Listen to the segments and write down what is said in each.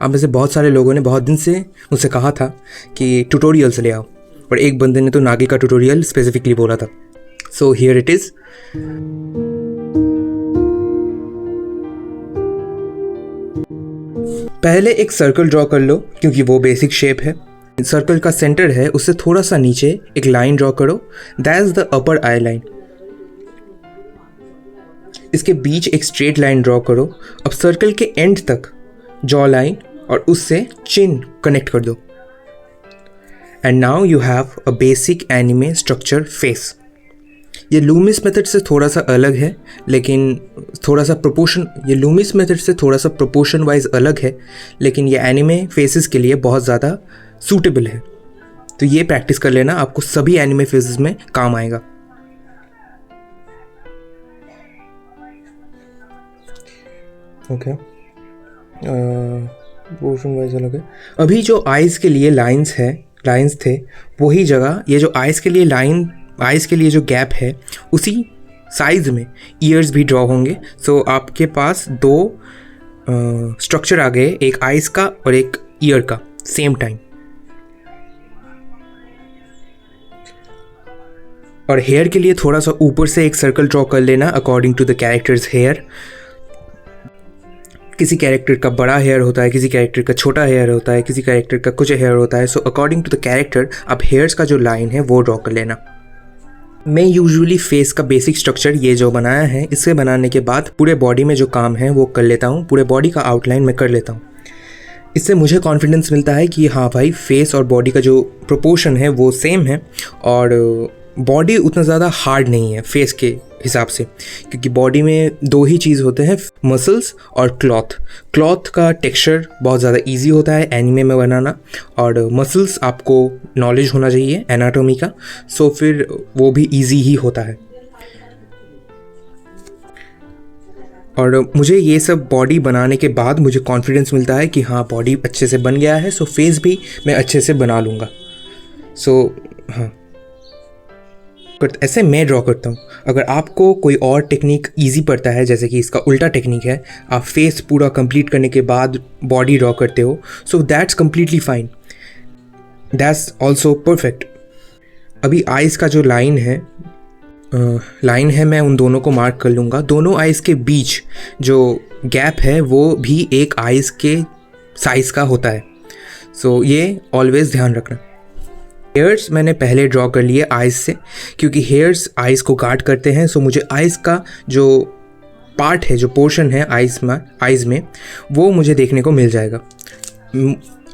आप में से बहुत सारे लोगों ने बहुत दिन से मुझसे कहा था कि ट्यूटोरियल्स ले आओ, पर एक बंदे ने तो नागी का ट्यूटोरियल स्पेसिफिकली बोला था। So here it is. पहले एक सर्कल ड्रॉ कर लो क्योंकि वो बेसिक शेप है। सर्कल का सेंटर है, उससे थोड़ा सा नीचे एक लाइन ड्रॉ करो, that is the upper I line. इसके बीच एक स्ट्रेट लाइन ड्रॉ करो। अब सर्कल के एंड तक जॉ लाइन और उससे चिन कनेक्ट कर दो। And now you have a basic anime structure face. ये लूमिस मेथड से थोड़ा सा अलग है, लेकिन थोड़ा सा प्रोपोर्शन वाइज अलग है, लेकिन ये एनिमे फेसेस के लिए बहुत ज़्यादा सूटेबल है। तो ये प्रैक्टिस कर लेना, आपको सभी एनिमे फेसेस में काम आएगा। ओके, प्रोपोर्शन वाइज अलग है। अभी जो आइज़ के लिए लाइंस थे, वही जगह ये जो आइज़ के लिए जो गैप है, उसी साइज में ईयर्स भी ड्रॉ होंगे। सो आपके पास दो स्ट्रक्चर आ गए, एक आइज़ का और एक ईयर का, सेम टाइम। और हेयर के लिए थोड़ा सा ऊपर से एक सर्कल ड्रॉ कर लेना according to the characters hair. किसी कैरेक्टर का बड़ा हेयर होता है, किसी कैरेक्टर का छोटा हेयर होता है, किसी कैरेक्टर का कुछ हेयर होता है। So according to the character आप हेयर्स का जो लाइन है वो ड्रॉ कर लेना। मैं यूजुअली फेस का बेसिक स्ट्रक्चर ये जो बनाया है, इससे बनाने के बाद पूरे बॉडी में जो काम है वो कर लेता हूँ। पूरे बॉडी का आउटलाइन मैं कर लेता हूँ। इससे मुझे कॉन्फिडेंस मिलता है कि हाँ भाई, फेस और बॉडी का जो प्रोपोर्शन है वो सेम है और बॉडी उतना ज़्यादा हार्ड नहीं है फेस के हिसाब से, क्योंकि बॉडी में दो ही चीज़ होते हैं, मसल्स और क्लॉथ का टेक्सचर बहुत ज़्यादा इजी होता है एनीमे में बनाना, और मसल्स आपको नॉलेज होना चाहिए एनाटॉमी का, सो फिर वो भी इजी ही होता है। और मुझे ये सब बॉडी बनाने के बाद मुझे कॉन्फिडेंस मिलता है कि हाँ, बॉडी अच्छे से बन गया है, सो फेस भी मैं अच्छे से बना लूँगा। सो हाँ, ऐसे मैं ड्रॉ करता हूँ। अगर आपको कोई और टेक्निक इजी पड़ता है, जैसे कि इसका उल्टा टेक्निक है, आप फेस पूरा कंप्लीट करने के बाद बॉडी ड्रॉ करते हो, so that's completely fine, that's also perfect. अभी आइज़ का जो लाइन है मैं उन दोनों को मार्क कर लूँगा। दोनों आइज़ के बीच जो गैप है वो भी एक आइज़ के साइज़ का होता है, सो ये ऑलवेज ध्यान रखना। हेयर्स मैंने पहले ड्रॉ कर लिए आइज़ से, क्योंकि हेयर्स आइज़ को गार्ड करते हैं। सो मुझे आइज़ का जो पार्ट है, जो पोर्शन है आइज़ में वो मुझे देखने को मिल जाएगा।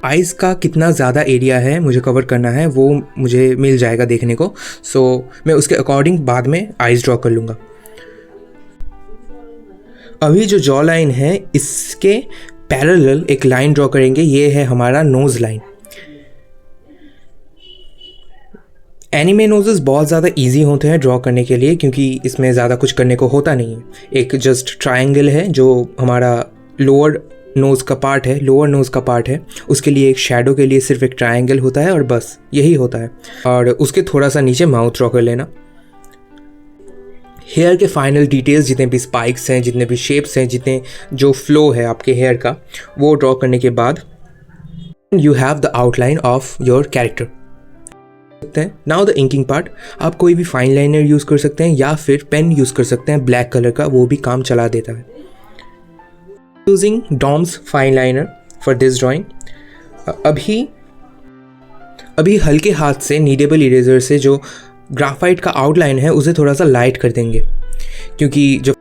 आइज़ का कितना ज़्यादा एरिया है मुझे कवर करना है वो मुझे मिल जाएगा देखने को। सो मैं उसके अकॉर्डिंग बाद में आइज़ ड्रॉ कर लूँगा। अभी जो जॉ लाइन है, इसके पैरेलल एक लाइन ड्रॉ करेंगे, ये है हमारा नोज़ लाइन। एनीमे नोजेस बहुत ज़्यादा इजी होते हैं ड्रॉ करने के लिए, क्योंकि इसमें ज़्यादा कुछ करने को होता नहीं है। एक जस्ट ट्रायंगल है जो हमारा लोअर नोज़ का पार्ट है, उसके लिए एक शैडो के लिए सिर्फ एक ट्रायंगल होता है और बस यही होता है। और उसके थोड़ा सा नीचे माउथ ड्रॉ कर लेना। हेयर के फाइनल डिटेल्स, जितने भी स्पाइक्स हैं, जितने भी शेप्स हैं, जितने जो फ्लो है आपके हेयर का, वो ड्रॉ करने के बाद you have the outline of your character. Now the inking part, आप कोई भी फाइन लाइनर यूज़ कर सकते हैं या फिर पेन यूज़ कर सकते हैं ब्लैक कलर का, वो भी काम चला देता है। Using Doms fine liner for this drawing. अभी हल्के हाथ से नीडेबल इरेजर से जो ग्राफाइट का आउटलाइन है उसे थोड़ा सा लाइट कर देंगे, क्योंकि जब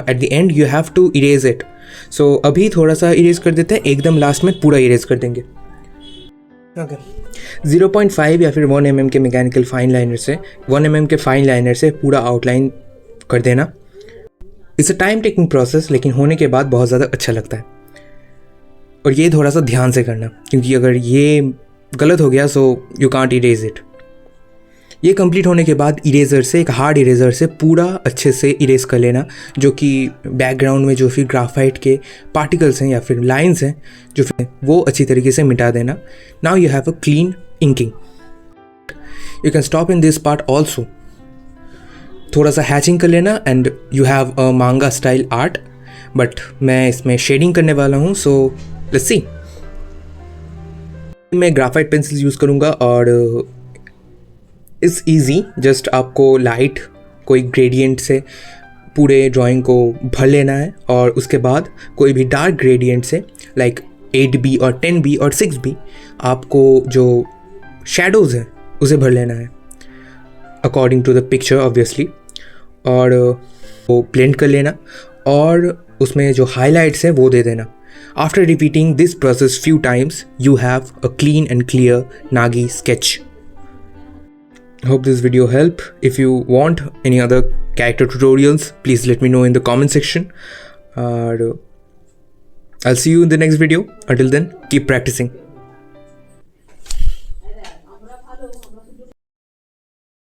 at the end you have to erase it. So अभी थोड़ा सा इरेज कर देते हैं, एकदम लास्ट में पूरा इरेज कर देंगे। ओके, 0.5 या फिर 1 mm के मैकेनिकल फाइन लाइनर से 1 mm के फाइन लाइनर से पूरा आउटलाइन कर देना। It's a time taking process, लेकिन होने के बाद बहुत ज़्यादा अच्छा लगता है। और ये थोड़ा सा ध्यान से करना, क्योंकि अगर ये गलत हो गया so you can't erase it. ये कंप्लीट होने के बाद इरेज़र से, एक हार्ड इरेज़र से पूरा अच्छे से इरेज कर लेना, जो कि बैकग्राउंड में जो फिर ग्राफाइट के पार्टिकल्स हैं या फिर लाइंस हैं जो फिर वो अच्छी तरीके से मिटा देना। Now you have a clean inking. You can stop in this part also. थोड़ा सा हैचिंग कर लेना एंड यू हैव अ मांगा स्टाइल आर्ट, बट मैं इसमें शेडिंग करने वाला हूँ, सो लेट्स सी। मैं ग्राफाइट पेंसिल यूज़ करूँगा और इट्स ईजी, जस्ट आपको लाइट कोई ग्रेडियंट से पूरे ड्राइंग को भर लेना है और उसके बाद कोई भी डार्क ग्रेडियंट से लाइक 8B और 10B और 6B आपको जो शेडोज़ हैं उसे भर लेना है according to the picture obviously, और वो ब्लेंड कर लेना और उसमें जो हाईलाइट्स है वो दे देना. After repeating this process few times you have a clean and clear Nagi sketch. Hope this video helped. If you want any other character tutorials, please let me know in the comment section. I'll see you in the next video. Until then, keep practicing.